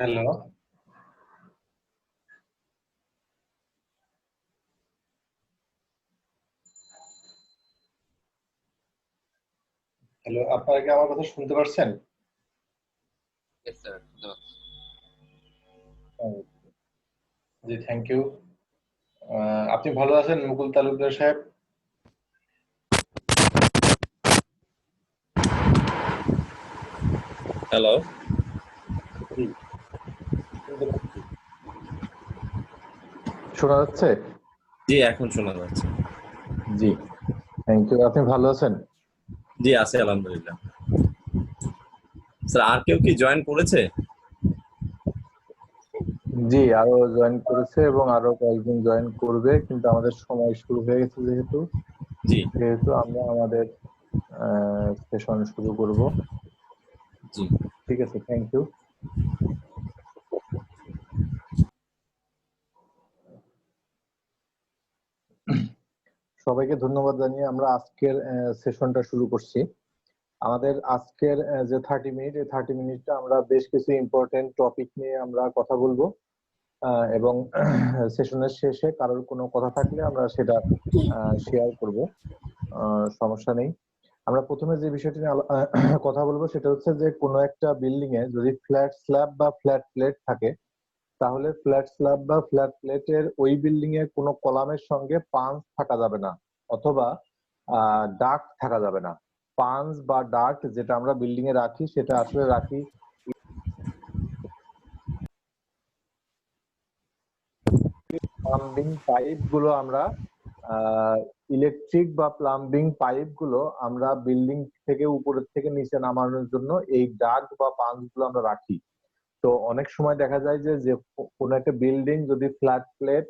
Hello, hello, আপনারা কি আমার কথা শুনতে পারছেন? Yes, sir. No. আহ, জি, থ্যাংক ইউ। আপনি ভালো আছেন মুকুল তালুকদার সাহেব? হ্যালো। জি, শুনতে পাচ্ছি। শোনা যাচ্ছে? জি, এখন শোনা যাচ্ছে। জি, থ্যাংক ইউ। আপনি ভালো আছেন? জি, আছে আলহামদুলিল্লাহ। স্যার আর কেউ কি জয়েন করেছে? জি, আরো জয়েন করেছে এবং আরো কয়েকজন জয়েন করবে, কিন্তু আমাদের সময় শুরু হয়ে গেছে যেহেতু জি, সেহেতু আমরা আমাদের সেশন শুরু করব। জি। ঠিক আছে, থ্যাংক ইউ। সবাইকে ধন্যবাদ জানিয়ে আমরা আজকের সেশনটা শুরু করছি। আমাদের আজকের যে 30 মিনিট, এই 30 মিনিটটা আমরা বেশ কিছু ইম্পর্টেন্ট টপিক নিয়ে আমরা কথা বলবো, এবং সেশনের শেষে কারোর কোনো কথা থাকলে আমরা সেটা শেয়ার করব। সমস্যা নেই। আমরা প্রথমে যে বিষয়টি নিয়ে কথা বলবো সেটা হচ্ছে যে কোনো একটা বিল্ডিং এ যদি ফ্ল্যাট স্ল্যাব বা ফ্ল্যাট প্লেট থাকে, তাহলে ফ্ল্যাট স্ল্যাব বা ফ্ল্যাট প্লেটের ওই বিল্ডিং এ কোনো কলামের সঙ্গে পাঞ্চ থাকা যাবে না, অথবা ডাক্ট থাকা যাবে না। পাঞ্চ বা ডাক্ট যেটা আমরা বিল্ডিং এ রাখি সেটা আসলে রাখি প্লাম্বিং পাইপ গুলো আমরা, ইলেকট্রিক বা প্লাম্বিং পাইপ গুলো আমরা বিল্ডিং থেকে উপরের থেকে নিচে নামানোর জন্য এই ডাক্ট বা পাঞ্চ গুলো আমরা রাখি। তো অনেক সময় দেখা যায় যে যে কোনো একটা বিল্ডিং যদি ফ্ল্যাট প্লেট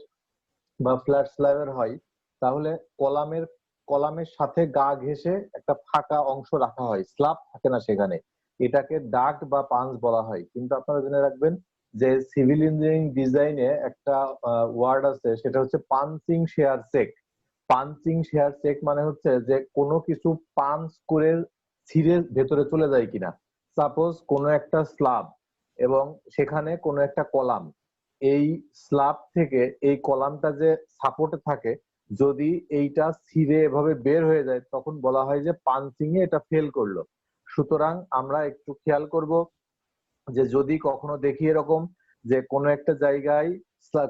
বা ফ্ল্যাট স্ল্যাবের হয়, তাহলে কলামের কলামের সাথে গা ঘেঁষে একটা ফাঁকা অংশ রাখা হয়, স্ল্যাব থাকে না সেখানে। এটাকে ডাক্ট বা পাঞ্চ বলা হয়। কিন্তু আপনারা জেনে রাখবেন যে সিভিল ইঞ্জিনিয়ারিং ডিজাইনে একটা ওয়ার্ড আছে, সেটা হচ্ছে punching share check. Punching share check মানে হচ্ছে যে কোনো কিছু পাঞ্চ করে ছিঁড়ে ভেতরে চলে যায় কিনা। সাপোজ কোনো একটা স্ল্যাব এবং সেখানে কোনো একটা কলাম, এই স্ল্যাব থেকে এই কলামটা যে সাপোর্টে থাকে, যদি এইটা ছিঁড়ে এভাবে বের হয়ে যায় তখন বলা হয় যে পাঞ্চিং এ এটা ফেল করলো। সুতরাং আমরা একটু খেয়াল করব যে যদি কখনো দেখি এরকম যে কোনো একটা জায়গায়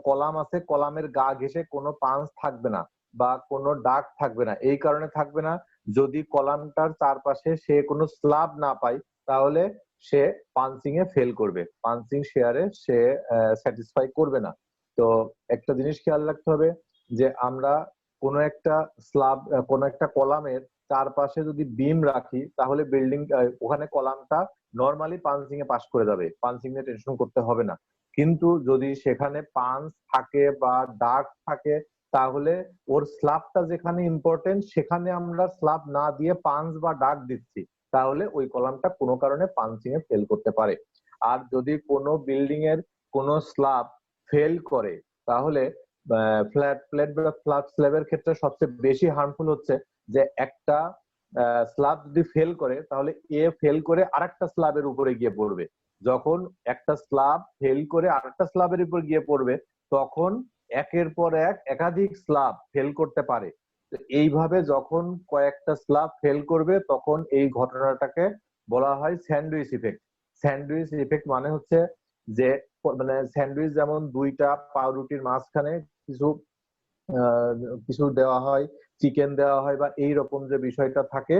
কলাম আছে, কলামের গা ঘেঁষে কোনো পাঞ্চ থাকবে না বা কোনো দাগ থাকবে না। এই কারণে থাকবে না, যদি কলামটার চারপাশে সে কোনো স্ল্যাব না পায়, তাহলে সে পাঞ্চিং এ ফেল করবে, পাঞ্চিং শেয়ারে সে স্যাটিসফাই করবে না। তো একটা জিনিস খেয়াল রাখতে হবে যে আমরা কোনো একটা স্ল্যাব, কোনো একটা কলামের চারপাশে যদি বিম রাখি, তাহলে বিল্ডিং ওখানে কলামটা নর্মালি পাঞ্চিং এ পাস করে যাবে, পাঞ্চিং এ টেনশন করতে হবে না। কিন্তু যদি সেখানে পাঞ্চ থাকে বা ডার্ক থাকে, তাহলে ওর স্ল্যাবটা যেখানে ইম্পর্টেন্ট সেখানে আমরা স্ল্যাব না দিয়ে পাঞ্চ বা ডার্ক দিচ্ছি, তাহলে ওই কলামটা কোনো কারণে পাঞ্চিং এ ফেল করতে পারে। আর যদি কোনো বিল্ডিং এর কোনো স্ল্যাব ফেল করে, তাহলে ফ্ল্যাট প্লেট বা ফ্ল্যাট স্ল্যাবের ক্ষেত্রে সবচেয়ে বেশি হার্মফুল হচ্ছে যে একটা স্ল্যাব যদি ফেল করে, তাহলে এ ফেল করে আরেকটা স্ল্যাবের উপরে গিয়ে পড়বে। যখন একটা স্ল্যাব ফেল করে আরেকটা স্ল্যাবের উপর গিয়ে পড়বে, তখন একের পর এক একাধিক স্ল্যাব ফেল করতে পারে। তো এইভাবে যখন কয়েকটা স্ল্যাব ফেল করবে, তখন এই ঘটনাটাকে বলা হয় স্যান্ডউইচ ইফেক্ট। স্যান্ডউইচ ইফেক্ট মানে হচ্ছে যে, মানে স্যান্ডউইচ যেমন দুইটা পাউরুটির মাঝখানে কিছু আহ, কিছু দেওয়া হয়, চিকেন দেওয়া হয় বা এই রকম যে বিষয়টা থাকে,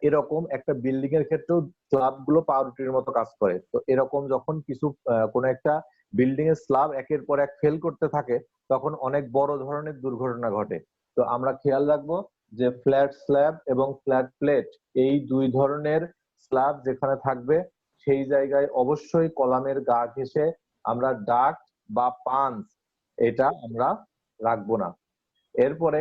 এরকম একটা বিল্ডিং এর ক্ষেত্রেও স্ল্যাব গুলো পাউরুটির মতো কাজ করে। তো এরকম যখন কিছু কোনো একটা বিল্ডিং এর স্ল্যাব একের পর এক ফেল করতে থাকে, তখন অনেক বড় ধরনের দুর্ঘটনা ঘটে। তো আমরা খেয়াল রাখবো যে ফ্ল্যাট স্ল্যাব এবং ফ্ল্যাট প্লেট, এই দুই ধরনের স্ল্যাব যেখানে থাকবে, সেই জায়গায় অবশ্যই কলামের গা ঘেঁষে আমরা ডাক্ট বা পাঞ্চ এটা আমরা রাখবো না। এরপরে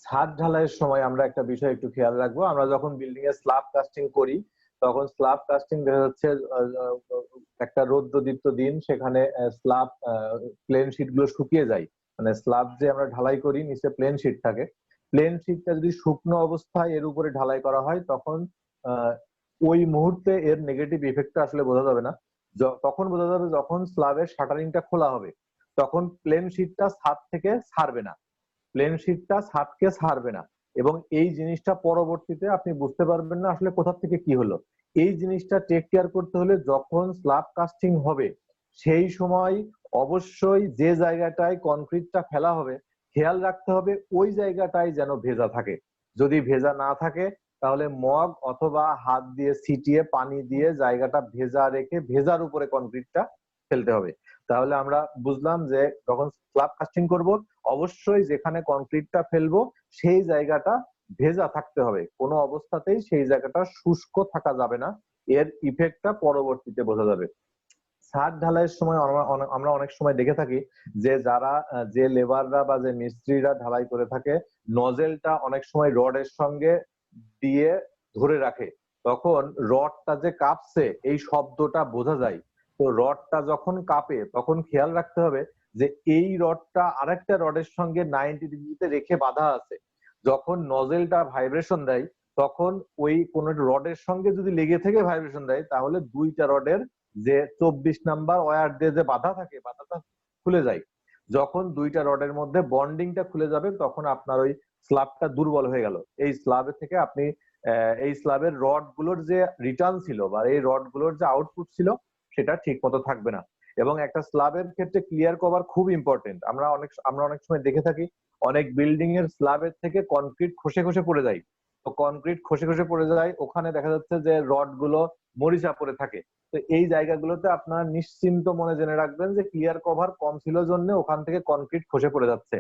ছাদ ঢালাইয়ের সময় আমরা একটা বিষয় একটু খেয়াল রাখবো। আমরা যখন বিল্ডিং এর স্ল্যাব কাস্টিং করি, তখন স্ল্যাব কাস্টিং দেখা যাচ্ছে একটা রৌদ্রদীপ্ত দিন, সেখানে স্ল্যাব প্লেন শিট গুলো শুকিয়ে যায়। মানে স্ল্যাব যে আমরা ঢালাই করি নিচে প্লেন শিট থাকে, প্লেন শিটটা যদি শুকনো অবস্থায় এর উপরে ঢালাই করা হয়, তখন আহ, ওই মুহূর্তে এর নেগেটিভ ইফেক্টটা আসলে বোঝা যাবে না। তখন বোঝা যাবে যখন স্ল্যাবের শাটারিংটা খোলা হবে, তখন প্লেন শিটটা ছাদ থেকে ছাড়বে না, প্লেন শিটটা ছাদকে ছাড়বে না। এবং এই জিনিসটা পরবর্তীতে আপনি বুঝতে পারবেন না আসলে কোথা থেকে কি হলো। এই জিনিসটা টেক কেয়ার করতে হলে যখন স্ল্যাব কাস্টিং হবে সেই সময় অবশ্যই যে জায়গাটায় কনক্রিটটা ফেলা হবে খেয়াল রাখতে হবে ওই জায়গাটায় যেন ভেজা থাকে। যদি ভেজা না থাকে তাহলে মগ অথবা হাত দিয়ে ছিটিয়ে পানি দিয়ে জায়গাটা ভেজা রেখে ভেজার উপরে কনক্রিটটা ফেলতে হবে। তাহলে আমরা বুঝলাম যে যখন স্ল্যাব কাস্টিং করব অবশ্যই যেখানে কনক্রিটটা ফেলবো সেই জায়গাটা ভেজা থাকতে হবে, কোনো অবস্থাতেই সেই জায়গাটা শুষ্ক থাকা যাবে না। এর ইফেক্টটা পরবর্তীতে বোঝা যাবে। ছাদ ঢালাইয়ের সময় আমরা অনেক সময় দেখে থাকি যে যারা যে লেবাররা বা যে মিস্ত্রিরা ঢালাই করে থাকে নজেলটা অনেক সময় রডের সঙ্গে দিয়ে ধরে রাখে, তখন রডটা যে কাঁপছে এই শব্দটা বোঝা যায়। তো রডটা যখন কাঁপে তখন খেয়াল রাখতে হবে যে এই রডটা আরেকটা রডের সঙ্গে 90 ডিগ্রিতে রেখে বাঁধা আছে। যখন নজেলটা ভাইব্রেশন দেয় তখন ওই কোন রডের সঙ্গে যদি লেগে থেকে ভাইব্রেশন দেয় তাহলে দুইটা রডের যে 24 নাম্বার ওয়্যার দিয়ে যে বাধা থাকে বাধাটা খুলে যায়। যখন দুইটা রডের মধ্যে বন্ডিংটা খুলে যাবে তখন আপনার ওই স্ল্যাবটা দুর্বল হয়ে গেল। এই স্ল্যাবের থেকে আপনি এই স্ল্যাবের রড গুলোর যে রিটার্ন ছিল বা এই রড গুলোর যে আউটপুট ছিল সেটা ঠিক মতো থাকবে না। এবং একটা স্ল্যাবের ক্ষেত্রে ক্লিয়ার কভার খুব ইম্পর্টেন্ট। আমরা অনেক সময় দেখে থাকি অনেক বিল্ডিং এর স্ল্যাবের থেকে কনক্রিট খসে খসে পড়ে যায়। তো কনক্রিট খসে খসে পড়ে যায় ওখানে দেখা যাচ্ছে যে রড গুলো মরিচা পড়ে থাকে। তো এই জায়গাগুলোতে আপনারা নিশ্চিন্ত মনে জেনে রাখবেন যে ক্লিয়ার কভার কম ছিল জন্য ওখান থেকে কনক্রিট খসে পড়ে যাচ্ছে।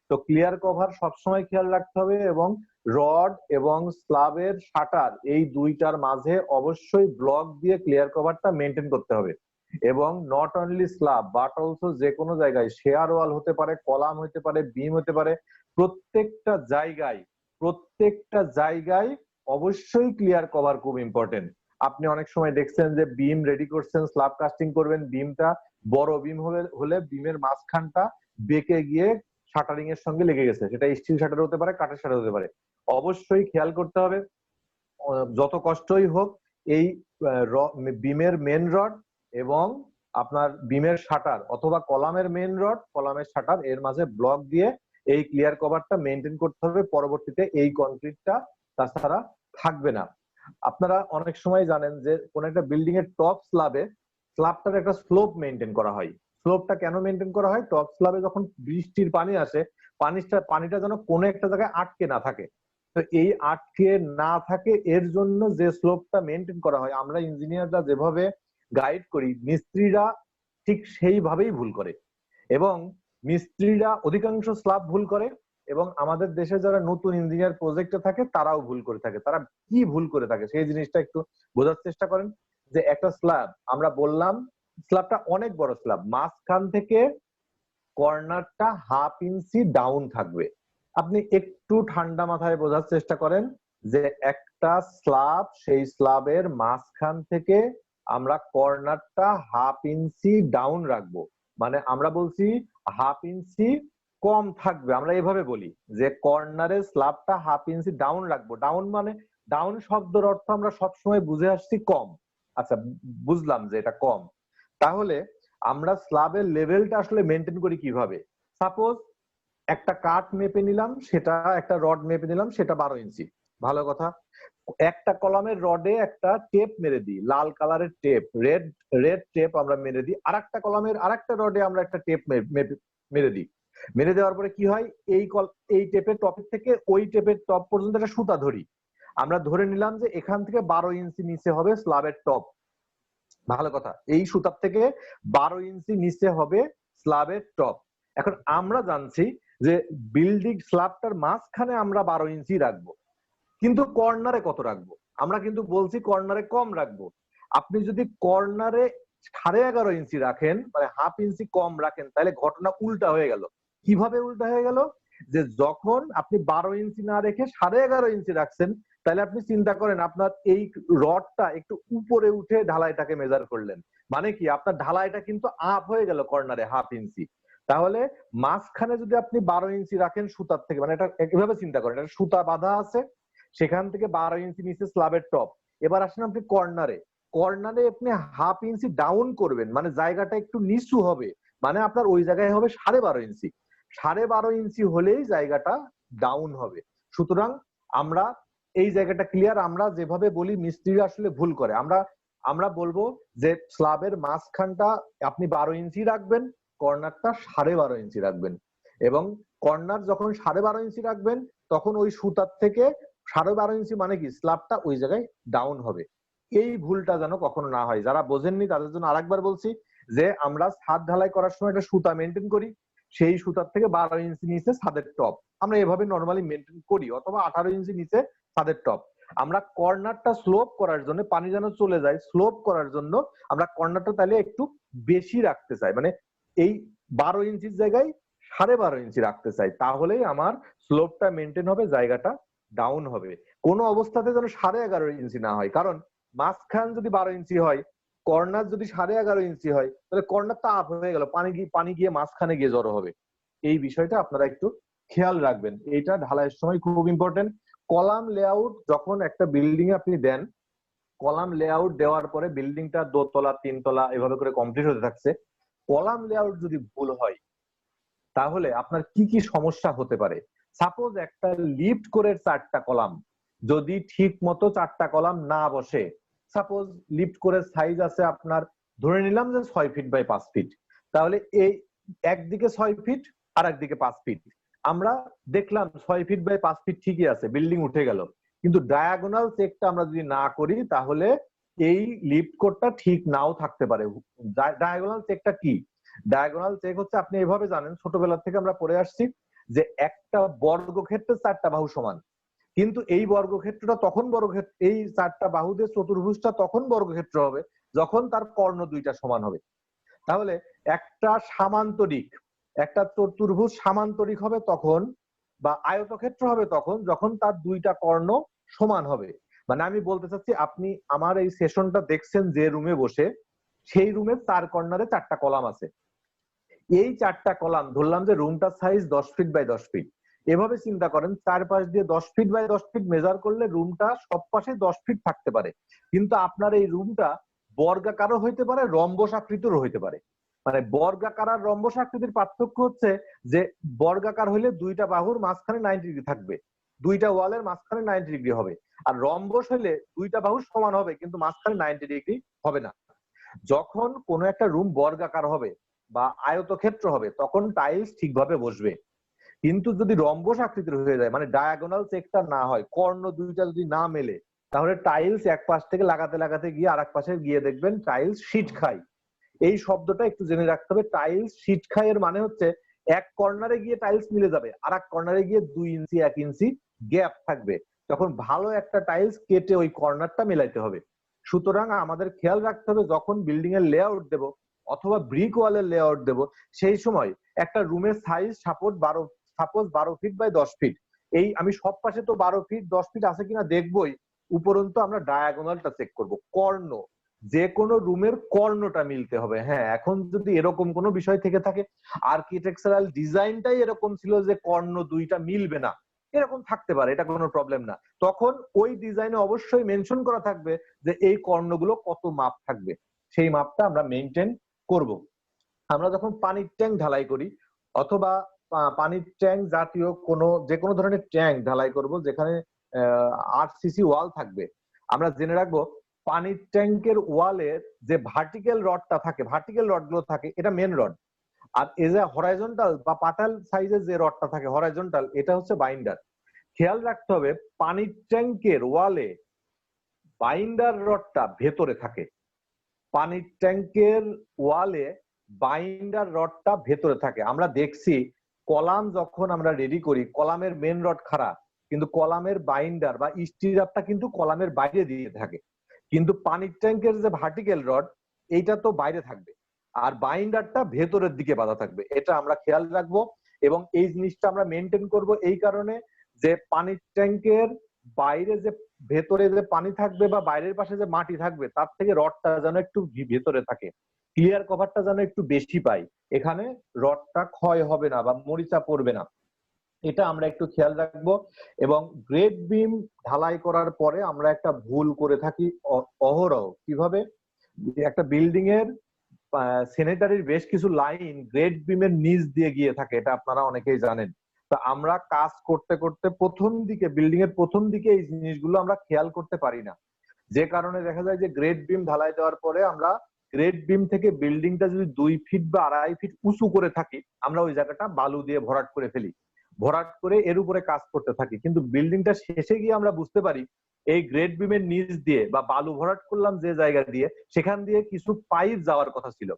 তো ক্লিয়ার কভার সবসময় খেয়াল রাখতে হবে এবং রড এবং স্ল্যাবের শাটার এই দুইটার মাঝে অবশ্যই ব্লক দিয়ে ক্লিয়ার কভারটা মেনটেন করতে হবে। এবং not only slab but also যে কোনো জায়গায় শেয়ার ওয়াল হতে পারে, কলাম হতে পারে, বিম হতে পারে, প্রত্যেকটা জায়গায় অবশ্যই ক্লিয়ার কভার খুব ইম্পর্টেন্ট। আপনি অনেক সময় দেখছেন যে বিম রেডি করছেন, স্ল্যাব কাস্টিং করবেন, বিমটা বড় বিম হলে বিমের মাঝখানটা বেঁকে গিয়ে শাটারিং এর সঙ্গে লেগে গেছে, সেটা স্টিল শাটার হতে পারে, কাঠের শাটার হতে পারে। অবশ্যই খেয়াল করতে হবে যত কষ্টই হোক এই বিমের মেন রড এবং আপনার বিমের শাটার অথবা কলামের মেন রড কলামের শাটার এর মাঝে ব্লক দিয়ে এই ক্লিয়ার কভারটা মেনটেন করতে হবে। পরবর্তীতে এই কনক্রিটটা তাছাড়া থাকবে না। আপনারা অনেক সময় জানেন যে কোন একটা বিল্ডিং এর টপ স্ল্যাবটার একটা স্লোপ মেনটেন করা হয়। স্লোপটা কেন মেনটেন করা হয়? টপ স্ল্যাবে যখন বৃষ্টির পানি আসে পানিটা যেন কোনো একটা জায়গায় আটকে না থাকে। তো এই আটকে না থাকে এর জন্য যে স্লোপটা মেনটেন করা হয় আমরা ইঞ্জিনিয়াররা যেভাবে গাইড করি মিস্ত্রিরা ঠিক সেইভাবেই ভুল করে। এবং মিস্ত্রিরা অধিকাংশ স্ল্যাব ভুল করে এবং আমাদের দেশে যারা নতুন ইঞ্জিনিয়ার প্রজেক্টে থাকে তারাও ভুল করে থাকে। তারা কি ভুল করে থাকে সেই জিনিসটা একটু বোঝার চেষ্টা করেন। যে একটা স্ল্যাব আমরা বললাম স্ল্যাবটা অনেক বড় স্ল্যাব, মাঝখান থেকে কর্নারটা হাফ ইঞ্চি ডাউন থাকবে। আপনি একটু ঠান্ডা মাথায় বোঝার চেষ্টা করেন যে একটা স্ল্যাব সেই স্ল্যাবের মাঝখান থেকে আমরা কর্নারটা হাফ ইঞ্চি ডাউন রাখবো, মানে আমরা বলছি হাফ ইঞ্চি কম থাকবে। আমরা এভাবে বলি যে কর্নারের স্ল্যাবটা হাফ ইঞ্চি ডাউন রাখবো। ডাউন মানে ডাউন শব্দের অর্থ আমরা সবসময় বুঝে আসছি কম। আচ্ছা বুঝলাম যে এটা কম। তাহলে আমরা স্ল্যাবের লেভেলটা আসলে মেনটেন করি কিভাবে? সাপোজ একটা কাঠ মেপে নিলাম, সেটা একটা রড মেপে নিলাম, সেটা 12 ইঞ্চি, ভালো কথা। একটা কলামের রডে একটা টেপ মেরে দিই, লাল কালারের টেপ, রেড টেপ আমরা মেরে দিই। আরেকটা কলামের আরেকটা রডে আমরা একটা টেপ মেরে দিই। মেরে দেওয়ার পরে কি হয়, এই টেপের টপের থেকে ওই টেপের টপ পর্যন্ত একটা সুতা ধরি। আমরা ধরে নিলাম যে এখান থেকে 12 ইঞ্চি নিচে হবে স্ল্যাবের টপ, ভালো কথা। এই সুতার থেকে 12 ইঞ্চি নিচে হবে স্ল্যাবের টপ। এখন আমরা জানছি যে বিল্ডিং স্ল্যাবটার মাঝখানে আমরা 12 ইঞ্চি রাখবো, কিন্তু কর্নারে কত রাখবো? আমরা কিন্তু বলছি কর্নারে কম রাখবো। আপনি যদি কর্নারে 11.5 ইঞ্চি রাখেন, মানে হাফ ইঞ্চি কম রাখেন, তাহলে ঘটনা উল্টা হয়ে গেল। কিভাবে উল্টা হয়ে গেল? যে যখন আপনি 12 ইঞ্চি না রেখে 11.5 ইঞ্চি রাখছেন, তাহলে আপনি চিন্তা করেন আপনার এই রডটা একটু উপরে উঠে ঢালাইটাকে মেজার করলেন, মানে কি আপনার ঢালাইটা কিন্তু আপ হয়ে গেল কর্নারে হাফ ইঞ্চি। তাহলে মাঝখানে যদি আপনি 12 ইঞ্চি রাখেন সুতার থেকে, মানে এটা এভাবে চিন্তা করেন, এটা সুতা বাঁধা আছে, সেখান থেকে 12 ইঞ্চি নিচে স্ল্যাবের টপ। এবার আসেন আপনি কর্নারে, কর্নারে আপনি হাফ ইঞ্চি ডাউন করবেন, মানে জায়গাটা একটু নিচু হবে, মানে আপনার ওই জায়গায় হবে 12.5 ইঞ্চি। 12.5 ইঞ্চি হলেই জায়গাটা ডাউন হবে। সুতরাং আমরা এই জায়গাটা ক্লিয়ার। আমরা যেভাবে বলি মিস্ত্রিরা আসলে ভুল করে। আমরা বলবো যে স্ল্যাবের মাঝখানটা আপনি 12 ইঞ্চি রাখবেন, কর্নারটা 12.5 ইঞ্চি রাখবেন, এবং কর্নার যখন 12.5 ইঞ্চি রাখবেন তখন ওই সুতার থেকে 12.5 ইঞ্চি মানে কি স্ল্যাবটা ওই জায়গায় ডাউন হবে। এই ভুলটা যেন কখনো না হয়। যারা বোঝেননি তাদের জন্য আরেকবার বলছি যে আমরা ছাদ ঢালাই করার সময় একটা সুতা মেনটেন করি, সেই সুতার থেকে 12 ইঞ্চি নিচে ছাদের টপ আমরা এভাবে নর্মালি মেনটেন করি, অথবা 18 ইঞ্চি নিচে ছাদের টপ। আমরা কর্নারটা স্লোপ করার জন্য, পানি যেন চলে যায়, স্লোপ করার জন্য আমরা কর্নারটা তাহলে একটু বেশি রাখতে চাই, মানে এই 12 ইঞ্চির জায়গায় 12.5 ইঞ্চি রাখতে চাই, তাহলেই আমার স্লোপটা মেনটেন হবে, জায়গাটা ডাউন হবে। কোনো অবস্থাতে যেন 11.5 ইঞ্চি না হয়, কারণ মাঝখান যদি 12 ইঞ্চি হয়, কর্নার যদি 11.5 ইঞ্চি হয়, তাহলে কর্নারটা আপ হয়ে গেল, পানি গিয়ে মাঝখানে গিয়ে জড়ো হবে। এই বিষয়টা আপনারা একটু খেয়াল রাখবেন, এইটা ঢালাইয়ের সময় খুব ইম্পর্টেন্ট। কলাম লেআউট যখন একটা বিল্ডিং এ আপনি দেন, কলাম লেআউট দেওয়ার পরে বিল্ডিংটা 2 তলা 3 তলা এভাবে করে কমপ্লিট হতে থাকছে, কলাম লেআউট যদি ভুল হয় তাহলে আপনার কি কি সমস্যা হতে পারে। সাপোজ একটা লিফট করে 4টা কলাম, যদি ঠিক মতো 4টা কলাম না বসে, সাপোজ লিফট করে সাইজ আছে আপনার, ধরে নিলাম যে 6 ফিট বাই 5 ফিট, তাহলে এই একদিকে 6 ফিট আর একদিকে 5 ফিট, আমরা দেখলাম 6 ফিট বাই 5 ফিট ঠিকই আছে, বিল্ডিং উঠে গেল, কিন্তু ডায়াগোনাল চেকটা আমরা যদি না করি তাহলে এই লিফট কোডটা ঠিক নাও থাকতে পারে। ডায়াগোনাল চেকটা কি? ডায়াগোনাল চেক হচ্ছে, আপনি এভাবে জানেন, ছোটবেলা থেকে আমরা পড়ে আসছি যে একটা বর্গক্ষেত্রের 4টা বাহু সমান, কিন্তু এই বর্গক্ষেত্রটা তখন বর্গক্ষেত্র, এই 4টা বাহু দিয়ে চতুর্ভুজটা তখন বর্গক্ষেত্র হবে যখন তার কর্ণ দুইটা সমান হবে। তাহলে একটা সামান্তরিক, একটা চতুর্ভুজ সামান্তরিক হবে তখন, বা আয়তক্ষেত্র হবে তখন, যখন তার দুইটা কর্ণ সমান হবে। মানে আমি বলতে চাচ্ছি, আপনি আমার এই সেশনটা দেখছেন যে রুমে বসে, সেই রুমের 4 কর্নারে 4টা কলাম আছে। এই 4টা কলাম ধরলাম যে রুমটার সাইজ 10 ফিট বাই 10 ফিট, এভাবে চিন্তা করেন, চারপাশ দিয়ে 10 ফিট বাই 10 ফিট মেজার করলে রুমটা সব পাশে 10 ফিট থাকতে পারে, কিন্তু আপনার এই রুমটা বর্গাকারও হইতে পারে, রম্বস আকৃতিরও হইতে পারে। মানে বর্গাকার আর রম্বস আকৃতির পার্থক্য হচ্ছে যে বর্গাকার হইলে দুইটা বাহুর মাঝখানে 90 ডিগ্রি থাকবে, দুইটা ওয়ালের মাঝখানে 90 ডিগ্রি হবে, আর রম্বস হইলে দুইটা বাহু সমান হবে কিন্তু মাঝখানে 90 ডিগ্রি হবে না। যখন কোনো একটা রুম বর্গাকার হবে বা আয়তক্ষেত্র হবে তখন টাইলস ঠিকভাবে বসবে, কিন্তু যদি রম্বস আকৃতির হয়ে যায়, মানে ডায়াগোনাল চেকটা না হয়, কর্ণ দুইটা যদি না মেলে, তাহলে টাইলস এক পাশ থেকে লাগাতে লাগাতে গিয়ে আরেক পাশে গিয়ে দেখবেন টাইলস শীট খায়। এই শব্দটা একটু জেনে রাখতে হবে। টাইলস শীট খায় এর মানে হচ্ছে এক কর্নারে গিয়ে টাইলস মিলে যাবে, আর এক কর্নারে গিয়ে 2 ইঞ্চি 1 ইঞ্চি গ্যাপ থাকবে, তখন ভালো একটা টাইলস কেটে ওই কর্নারটা মেলাইতে হবে। সুতরাং আমাদের খেয়াল রাখতে হবে, যখন বিল্ডিং এর লেআউট দেব অথবা ব্রিক ওয়ালের লেআউট দেব, সেই সময় একটা রুমের size suppose 12 feet by 10 feet, এই আমি সব পাশে তো 12 ফিট 10 ফিট আছে কিনা দেখবই, উপরন্তু আমরা ডায়াগোনালটা চেক করব, কর্ণ, যে কোনো রুমের কর্ণটা মিলতে হবে। হ্যাঁ, এখন যদি এরকম কোনো বিষয় থেকে থাকে, আর্কিটেকচারাল ডিজাইনটাই এরকম ছিল যে কর্ণ দুইটা মিলবে না, এরকম থাকতে পারে, এটা কোনো প্রবলেম না, তখন ওই ডিজাইনে অবশ্যই মেনশন করা থাকবে যে এই কর্ণগুলো কত মাপ থাকবে, সেই মাপটা আমরা মেনটেন করব। আমরা যখন পানির ট্যাঙ্ক ঢালাই করি অথবা পানির ট্যাঙ্ক জাতীয় যে কোনো ধরনের ট্যাঙ্ক ঢালাই করব যেখানে 8 সিসি ওয়াল থাকবে, আমরা জেনে রাখবো পানির ট্যাঙ্কের ওয়ালের যে ভার্টিক্যাল রডটা থাকে, ভার্টিক্যাল রড গুলো থাকে, এটা মেন রড, আর এই যে হরাইজন্টাল বা পাতাল সাইজের যে রডটা থাকে হরাইজন্টাল, এটা হচ্ছে বাইন্ডার। খেয়াল রাখতে হবে পানির ট্যাঙ্কের ওয়ালে বাইন্ডার রডটা ভেতরে থাকে, পানির ট্যাঙ্কের ওয়ালে বাইন্ডার রডটা ভেতরে থাকে। আমরা দেখছি কলাম যখন আমরা রেডি করি, কলামের মেন রড খারাপ, কিন্তু কলামের বাইন্ডার বা স্টিরাপটা কিন্তু কলামের বাইরে দিয়ে থাকে, কিন্তু পানির ট্যাঙ্কের যে ভার্টিক্যাল রড এইটা তো বাইরে থাকবে আর বাইন্ডারটা ভেতরের দিকে বাঁধা থাকবে, এটা আমরা খেয়াল রাখবো। এবং এই জিনিসটা আমরা মেনটেন করব এই কারণে যে পানির ট্যাঙ্কের বাইরে যে ভেতরে যে পানি থাকবে বা বাইরের পাশে যে মাটি থাকবে তার থেকে রডটা যেন একটু ভেতরে থাকে, ক্লিয়ার কভারটা যেন একটু বেশি পাই, এখানে রডটা ক্ষয় হবে না বা মরিচা পড়বে না। এটা আমরা একটু খেয়াল রাখবো। এবং গ্রেড বিম ঢালাই করার পরে আমরা একটা ভুল করে থাকি অহরহ। কিভাবে? একটা বিল্ডিং এর স্যানিটারির বেশ কিছু লাইন গ্রেড বিমের নিচ দিয়ে গিয়ে থাকে, এটা আপনারা অনেকেই জানেন। তো আমরা কাজ করতে করতে প্রথম দিকে, বিল্ডিং এর প্রথম দিকে এই জিনিসগুলো আমরা খেয়াল করতে পারি না, যে কারণে দেখা যায় যে গ্রেড বিম ঢালাই দেওয়ার পরে আমরা গ্রেড বিম থেকে বিল্ডিংটা যদি 2 ফিট বা 2.5 ফিট উঁচু করে থাকি, আমরা ওই জায়গাটা বালু দিয়ে ভরাট করে ফেলি, ভরাট করে এর উপরে কাজ করতে থাকি। কিন্তু বিল্ডিংটা শেষে গিয়ে আমরা বুঝতে পারি এই গ্রেড বিমের নিচ দিয়ে বা বালু ভরাট করলাম যে জায়গা দিয়ে, সেখান দিয়ে কিছু পাইপ যাওয়ার কথা ছিল।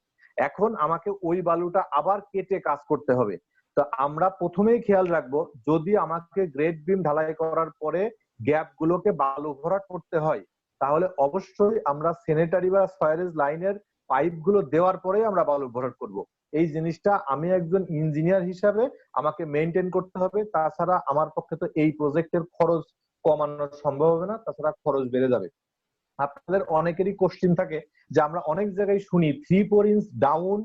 এখন আমাকে ওই বালুটা আবার কেটে কাজ করতে হবে। তো আমরা প্রথমেই খেয়াল রাখবো, যদি আমাকে গ্রেড বিম ঢালাই করার পরে গ্যাপ গুলোকে বালু ভরাট করতে হয়, তাহলে অবশ্যই আমরা স্যানিটারি বা সয়ারেজ লাইনের পাইপ গুলো দেওয়ার পরে আমরা বালু ভরাট করব। এই জিনিসটা আমি একজন ইঞ্জিনিয়ার হিসাবে আমাকে মেনটেন করতে হবে, তাছাড়া আমার পক্ষে তো এই প্রজেক্টের খরচ কমানো সম্ভব হবে না, তাছাড়া খরচ বেড়ে যাবে। আপনাদের অনেকেরই কোশ্চিন থাকে যে আমরা অনেক জায়গায় শুনি 3-4 inch down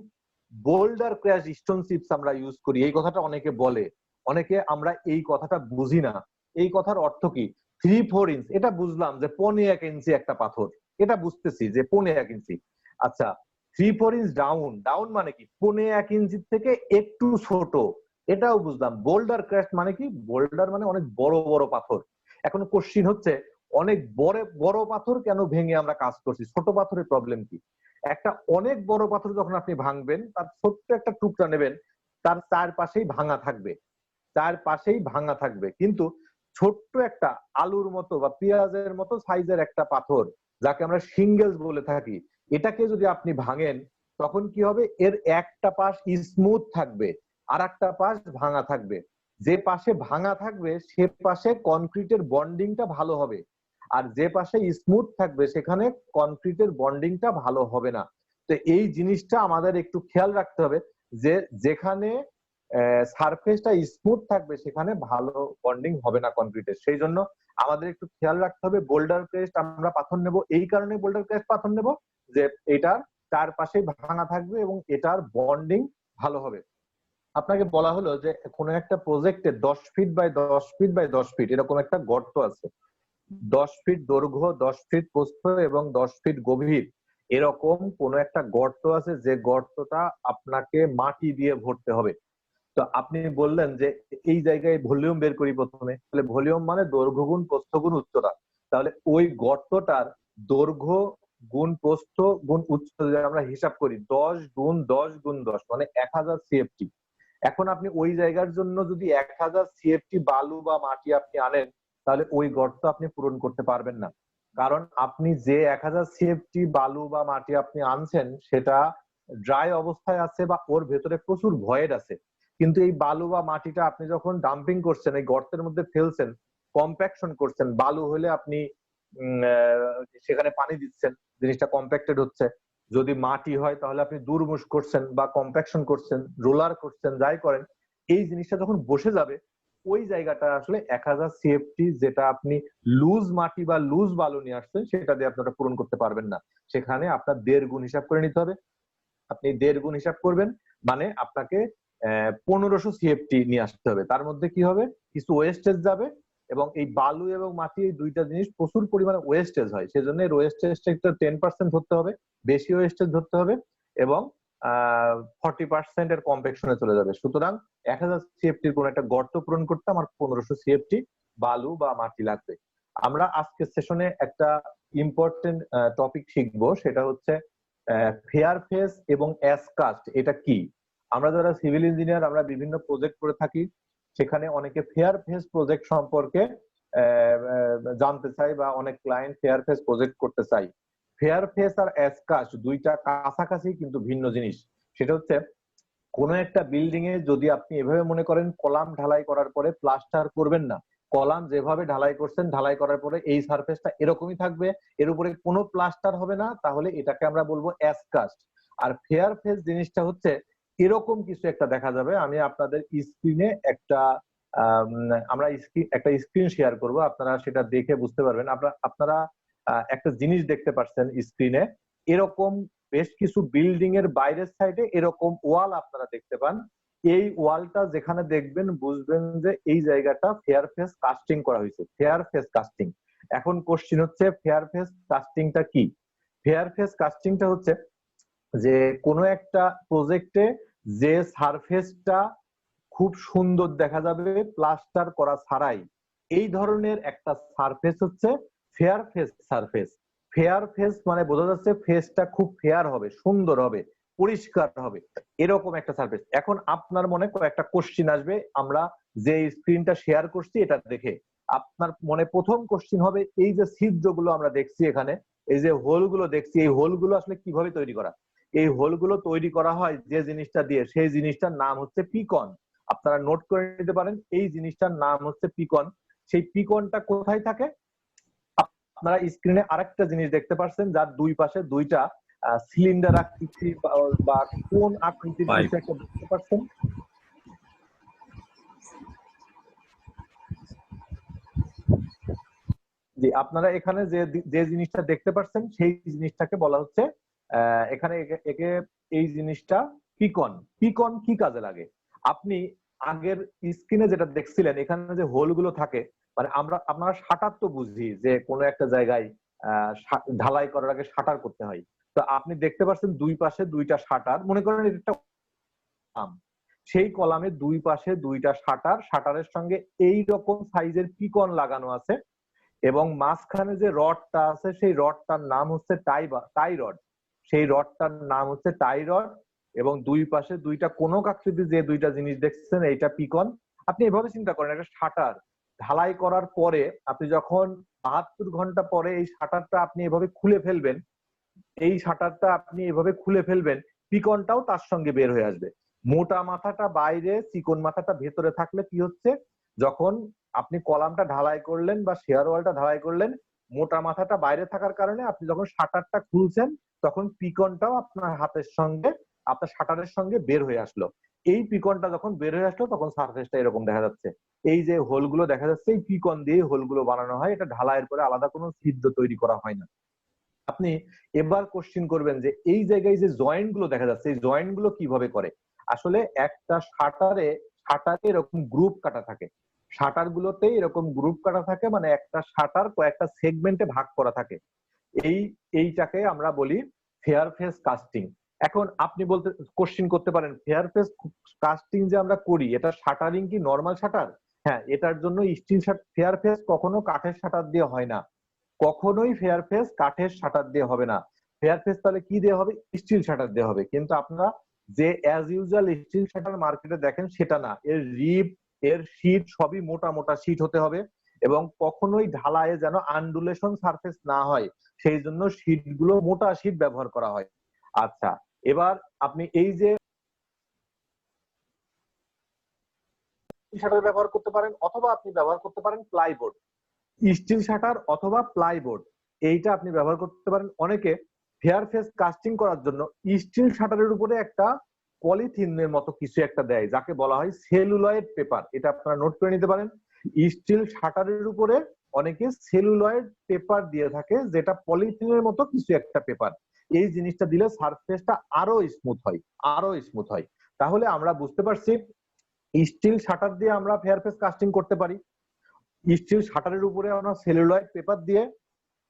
boulder crash stone chips আমরা ইউজ করি, এই কথাটা অনেকে বলে। অনেকে আমরা এই কথাটা বুঝি না। এই কথার অর্থ কি? 3-4 ইঞ্চ এটা বুঝলাম যে 1.25 ইঞ্চি একটা পাথর, এটা বুঝতেছি যে 1.25 ইঞ্চি। আচ্ছা, 3-4 ইঞ্চ ডাউন, ডাউন মানে কি 1.25 ইঞ্চি থেকে একটু ছোট, এটাও বুঝলাম। বোল্ডার ক্র্যাশ মানে কি? বোল্ডার মানে অনেক বড় বড় পাথর। এখন কোশ্চিন হচ্ছে, অনেক বড় বড় পাথর কেন ভেঙে আমরা কাজ করছি, ছোট পাথরের প্রবলেম কি? একটা অনেক বড় পাথর যখন আপনি ভাঙবেন, তার ছোট্ট একটা টুকরা নেবেন, তার চারপাশেই ভাঙা থাকবে, চারপাশেই ভাঙা থাকবে। কিন্তু ছোট্ট একটা আলুর মতো বা পেঁয়াজের মতো সাইজের একটা পাথর, যাকে আমরা সিঙ্গেলস বলে থাকি, এটাকে যদি আপনি ভাঙেন, তখন কি হবে? এর একটা পাশ স্মুথ থাকবে, আর একটা পাশ ভাঙা থাকবে। যে পাশে ভাঙা থাকবে সে পাশে কনক্রিটের বন্ডিংটা ভালো হবে, আর যে পাশে স্মুথ থাকবে সেখানে কনক্রিটের বন্ডিংটা ভালো হবে না। তো এই জিনিসটা আমাদের একটু খেয়াল রাখতে হবে, যে যেখানে সারফেসটা স্মুথ থাকবে সেখানে ভালো বন্ডিং হবে না কনক্রিটের। সেই জন্য আমাদের একটু খেয়াল রাখতে হবে। বোল্ডার ক্রেস্ট আমরা পাথর নেব, এই কারণে বোল্ডার ক্রেস্ট পাথর নেব যে এটার চারপাশেই ভাঙা থাকবে এবং এটার বন্ডিং ভালো হবে। আপনাকে বলা হলো যে কোনো একটা প্রজেক্টে 10 feet by 10 feet by 10 feet এরকম একটা গর্ত আছে, 10 ফিট দৈর্ঘ্য, 10 ফিট প্রস্থ এবং 10 ফিট গভীর, এরকম কোন একটা গর্ত আছে, যে গর্তটা আপনাকে মাটি দিয়ে ভরতে হবে। তো আপনি বললেন যে এই জায়গায় ভলিউম বের করি প্রথমে, তাহলে ভলিউম মানে দৈর্ঘ্য গুণ প্রস্থ গুণ উচ্চতা। তাহলে ওই গর্তটার দৈর্ঘ্য গুণ প্রস্থ গুণ উচ্চতা যদি আমরা হিসাব করি, 10 গুণ 10 গুণ 10 মানে 1000 CFT। এখন আপনি ওই জায়গার জন্য যদি 1000 CFT বালু বা মাটি আপনি আনেন, তাহলে ওই গর্ত আপনি পূরণ করতে পারবেন না। কারণ আপনি যে 1000 CFT বালু বা মাটি আপনি আনছেন, সেটা ড্রাই অবস্থায় আছে বা ওর ভেতরে প্রচুর ভয়েড আছে। কিন্তু এই বালু বা মাটিটা আপনি যখন ডাম্পিং করছেন, এই গর্তের মধ্যে ফেলছেন, কম্প্যাকশন করছেন, বালু হলে আপনি সেখানে পানি দিচ্ছেন, জিনিসটা কম্প্যাক্টেড হচ্ছে। যদি মাটি হয় তাহলে আপনি দুরমুশ করছেন বা কম্প্যাকশন করছেন, রোলার করছেন, যাই করেন, এই জিনিসটা যখন বসে যাবে, ওই জায়গাটা আসলে 1000 CFT যেটা আপনি লুজ মাটি বা লুজ বালু নিয়ে আসছেন, সেটা দিয়ে আপনারা পূরণ করতে পারবেন না। সেখানে আপনার 1.5 গুণ হিসাব করে নিতে হবে। আপনি 1.5 গুণ হিসাব করবেন, মানে আপনাকে 1500 CFT নিয়ে আসতে হবে। তার মধ্যে কি হবে? কিছু ওয়েস্টেজ যাবে, এবং এই বালু এবং মাটি এই দুইটা জিনিস প্রচুর পরিমাণে ওয়েস্টেজ হয়, সেজন্য এর ওয়েস্টেজটা একটু 10% ধরতে হবে, বেশি ওয়েস্টেজ ধরতে হবে, এবং 40% এর কম্প্যাকশনে চলে যাবে। সুতরাং 1000 CFT কোন একটা গর্ত পূরণ করতে আমার 1500 CFT বালু বা মাটি লাগবে। আমরা আজকের সেশনে একটা ইম্পর্টেন্ট টপিক শিখবো, সেটা হচ্ছে ফেয়ার ফেস এবং অ্যাসকাস্ট এটা কি। আমরা যারা সিভিল ইঞ্জিনিয়ার, আমরা বিভিন্ন প্রজেক্ট করে থাকি, সেখানে অনেকে ফেয়ার ফেস প্রজেক্ট সম্পর্কে জানতে চাই, বা অনেক ক্লায়েন্ট ফেয়ার ফেস প্রজেক্ট করতে চাই। ফেয়ার ফেস আর অ্যাসকাস্ট দুইটা কাছাকাছি কিন্তু ভিন্ন জিনিস। সেটা হচ্ছে, কোন একটা বিল্ডিং এ যদি আপনি এভাবে মনে করেন কলাম ঢালাই করার পরে প্লাস্টার করবেন না, কলাম যেভাবে ঢালাই করছেন, ঢালাই করার পরে এই সারফেসটা এরকমই থাকবে, এর উপরে কোনো প্লাস্টার হবে না, তাহলে এটাকে আমরা বলবো অ্যাসকাস্ট। আর ফেয়ার ফেস জিনিসটা হচ্ছে এরকম কিছু একটা দেখা যাবে। আমি আপনাদের স্ক্রিনে একটা আমরা একটা স্ক্রিন শেয়ার করব, আপনারা সেটা দেখে বুঝতে পারবেন। আপনারা একটা জিনিস দেখতে পাচ্ছেন স্ক্রিনে, এরকম বেশ কিছু বিল্ডিং এর বাইরের সাইডে এরকম ওয়াল আপনারা দেখতে পান। এই ওয়ালটা যেখানে দেখবেন বুঝবেন যে এই জায়গাটা ফেয়ার ফেস কাস্টিং করা হয়েছে, ফেয়ার ফেস কাস্টিং। এখন কোশ্চিন হচ্ছে ফেয়ার ফেস কাস্টিংটা কি? ফেয়ার ফেস কাস্টিংটা হচ্ছে যে কোনো একটা প্রজেক্টে যে সারফেসটা খুব সুন্দর দেখা যাবে প্লাস্টার করা ছাড়াই, এই ধরনের একটা সারফেস হচ্ছে fair face surface. Fair face মানে বোঝা যাচ্ছে ফেসটা খুব ফেয়ার হবে, সুন্দর হবে, পরিষ্কার হবে, এরকম একটা সারফেস। এখন আপনার মনে কয়েকটা কোশ্চিন আসবে আমরা যে স্ক্রিনটা শেয়ার করছি এটা দেখে। আপনার মনে প্রথম কোশ্চিন হবে এই যে ছিদ্রগুলো আমরা দেখছি এখানে, এই যে হোলগুলো দেখছি, এই হোলগুলো আসলে কিভাবে তৈরি করা? এই হোলগুলো তৈরি করা হয় যে জিনিসটা দিয়ে, সেই জিনিসটার নাম হচ্ছে পিকন। আপনারা নোট করে নিতে পারেন, এই জিনিসটার নাম হচ্ছে পিকন। সেই পিকনটা কোথায় থাকে? আপনারা স্ক্রিনে আরেকটা জিনিস দেখতে পাচ্ছেন যার দুই পাশে দুইটা সিলিন্ডার আকৃতি বা কোন আকৃতির কিছু একটা দেখতে পাচ্ছেন। জি, আপনারা এখানে যে যে জিনিসটা দেখতে পাচ্ছেন সেই জিনিসটাকে বলা হচ্ছে এখানে একে এই জিনিসটা পিকন। পিকন কি কাজে লাগে? আপনি আগের স্ক্রিনে যেটা দেখছিলেন এখানে যে হোলগুলো থাকে, মানে আপনারা শাটার তো বুঝি যে কোনো একটা জায়গায় ঢালাই করার আগে শাটার করতে হয়। তো আপনি দেখতে পাচ্ছেন দুই পাশে দুইটা শাটার, মনে করেন এটা কলাম, সেই কলামের দুই পাশে দুইটা শাটার, শাটারের সঙ্গে এই রকম সাইজের পিকন লাগানো আছে এবং মাঝখানে যে রডটা আছে সেই রডটার নাম হচ্ছে টাই রড। সেই রডটার নাম হচ্ছে টাই রড এবং দুই পাশে দুইটা কোনক আকৃতির যে দুইটা জিনিস দেখছেন এইটা পিকন। আপনি এভাবে চিন্তা করেন, একটা শাটার ঢালাই করার পরে আপনি যখন 72 ঘন্টা পরে এই শাটারটা আপনি এভাবে খুলে ফেলবেন, এই শাটারটা আপনি এভাবে খুলে ফেলবেন, পিকনটাও তার সঙ্গে বের হয়ে আসবে। মোটা মাথাটা বাইরে, চিকন মাথাটা ভেতরে থাকলে কি হচ্ছে, যখন আপনি কলামটা ঢালাই করলেন বা শেয়ার ওয়ালটা ঢালাই করলেন, মোটা মাথাটা বাইরে থাকার কারণে আপনি যখন শাটারটা খুলছেন তখন পিকনটাও আপনার হাতের সঙ্গে, আপনার শাটারের সঙ্গে বের হয়ে আসলো। এই পিকনটা যখন বের হয়ে আসলো তখন সারফেসটা এরকম দেখা যাচ্ছে। এই যে হোলগুলো দেখা যাচ্ছে এই পিকন দিয়ে হোলগুলো বানানো হয়, এটা ঢালাইয়ের পরে আলাদা কোনো ছিদ্র তৈরি করা হয় না। আপনি এবার কোশ্চিন করবেন যে এই জায়গায় যে জয়েন্ট গুলো দেখা যাচ্ছে এই জয়েন্ট গুলো কিভাবে করে? আসলে একটা শাটারে এরকম গ্রুপ কাটা থাকে, শাটার গুলোতে এরকম গ্রুপ কাটা থাকে, মানে একটা শাটার কয়েকটা সেগমেন্টে ভাগ করা থাকে। এইটাকে আমরা বলি ফেয়ার ফেস কাস্টিং। এখন আপনি বলতে কোশ্চিন করতে পারেন ফেয়ার ফেস কাস্টিং যে আমরা করি এটা শাটারিং কি নরমাল শাটার? হ্যাঁ, এটার জন্য স্টিল ফেয়ার ফেস কখনো কাঠের শাটার দিয়ে হয় না, কখনোই ফেয়ার ফেস কাঠের শাটার দিয়ে হবে না। ফেয়ার ফেস তাহলে কি দিয়ে হবে? স্টিল শাটার দিয়ে হবে। কিন্তু আপনারা যে অ্যাজ ইউজুয়াল স্টিল শাটার মার্কেটে দেখেন সেটা না, এর রিপ, এর শীট সবই মোটা মোটা শীট হতে হবে এবং কখনোই ঢালাইয়ে যেন আন্ডুলেশন সারফেস না হয় সেই জন্য শীট গুলো মোটা শীট ব্যবহার করা হয়। আচ্ছা, এবার আপনি এই যে শাটার ব্যবহার করতে পারেন অথবা আপনি ব্যবহার করতে পারেন প্লাইবোর্ড, স্টিল শাটার অথবা প্লাইবোর্ড, এইটা আপনি ব্যবহার করতে পারেন। অনেকে ফেয়ার ফেস কাস্টিং করার জন্য স্টিল শাটারের উপরে একটা পলিথিনের মতো কিছু একটা দেয় যাকে বলা হয় সেলুলয়েড পেপার। এটা আপনারা নোট করে নিতে পারেন। স্টিল শাটারের উপরে অনেকে সেলুলয়েড পেপার দিয়ে থাকে যেটা পলিথিনের মতো কিছু একটা পেপার। এই জিনিসটা দিলে সারফেসটা আরো স্মুথ হয়, আরো স্মুথ হয়। তাহলে আমরা বুঝতে পারছি স্টিল শাটার দিয়ে আমরা ফেয়ার ফেস কাস্টিং করতে পারি, স্টিল শাটারের উপরে আমরা সেলুলয়েড পেপার দিয়ে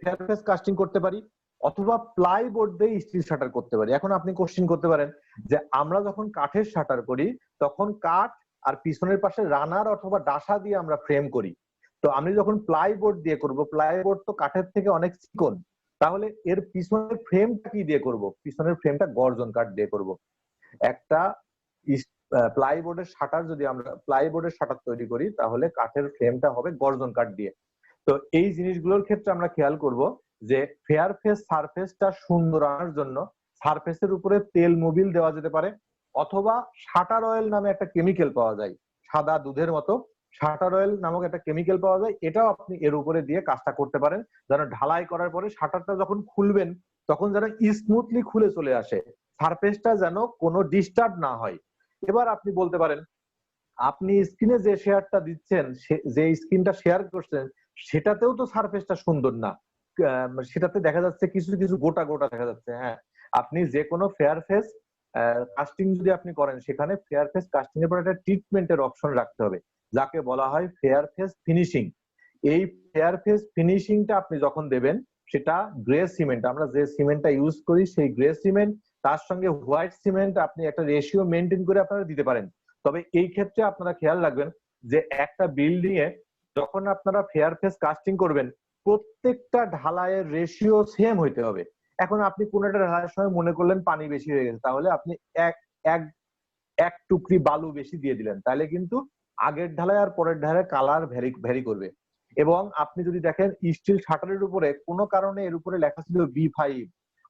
ফেয়ার ফেস কাস্টিং করতে পারি, অথবা প্লাইবোর্ড দিয়ে স্টিল শাটার করতে পারি। এখন আপনি কোশ্চিন করতে পারেন যে আমরা যখন কাঠের শাটার করি তখন কাঠ আর পিছনের পাশে রানার অথবা ডাসা দিয়ে আমরা ফ্রেম করি, তো আমি যখন প্লাইবোর্ড দিয়ে করব, প্লাইবোর্ড তো কাঠের থেকে অনেক চিকন, তাহলে এর পিছনের ফ্রেমটা কি দিয়ে করব? পিছনের ফ্রেমটা গর্জন কাঠ দিয়ে করব। একটা প্লাইবোর্ডের শাটার যদি আমরা প্লাইবোর্ডের শাটার তৈরি করি তাহলে কাঠের ফ্রেমটা হবে গর্জন কাঠ দিয়ে। তো এই জিনিসগুলোর ক্ষেত্রে আমরা খেয়াল করব যে ফেয়ার ফেস সারফেসটা সুন্দর আনার জন্য সারফেসের উপরে তেল মোবিল দেওয়া যেতে পারে অথবা শাটার অয়েল নামে একটা কেমিক্যাল পাওয়া যায়, সাদা দুধের মতো শাটার অয়েল নামক একটা কেমিক্যাল পাওয়া যায়, এটাও আপনি এর উপরে দিয়ে কাজটা করতে পারেন যেন ঢালাই করার পরে শাটারটা যখন খুলবেন তখন যেন স্মুথলি খুলে চলে আসে, সারফেসটা যেন কোনো ডিস্টার্ব না হয়। এবার আপনি বলতে পারেন আপনি স্ক্রিনে যে শেয়ারটা দিচ্ছেন, যে স্ক্রিনটা শেয়ার করছেন সেটাতেও তো সারফেসটা সুন্দর না, সেটাতে দেখা যাচ্ছে কিছু কিছু গোটা গোটা দেখা যাচ্ছে। হ্যাঁ, আপনি যে কোনো ফেয়ার ফেস কাস্টিং যদি আপনি করেন সেখানে ফেয়ার ফেস কাস্টিং এর পর একটা ট্রিটমেন্টের অপশন রাখতে হবে, যাকে বলা হয় ফেয়ার ফেস ফিনিশিং। এই ফেয়ার ফেস ফিনিশিংটা আপনি যখন দেবেন সেটা গ্রে সিমেন্ট, আমরা যে সিমেন্টটা ইউজ করি সেই গ্রে সিমেন্ট, তার সঙ্গে হোয়াইট সিমেন্ট আপনি একটা রেশিও মেনটেন করে আপনারা দিতে পারেন। তবে এই ক্ষেত্রে আপনারা খেয়াল রাখবেন যে একটা বিল্ডিং এ যখন আপনারা ফেয়ার ফেস কাস্টিং করবেন প্রত্যেকটা ঢালাইয়ের রেশিও সেম হইতে হবে। এখন আপনি কোন একটা ঢালাইয়ের সময় মনে করলেন পানি বেশি হয়ে গেছে, তাহলে আপনি এক এক এক টুকরি বালু বেশি দিয়ে দিলেন, তাহলে কিন্তু আগের ঢালাই আর পরের ঢালাই কালার ভ্যারি করবে। এবং আপনি যদি দেখেন স্টিল শাটারের উপরে কোনো কারণে এর উপরে লেখা ছিল B5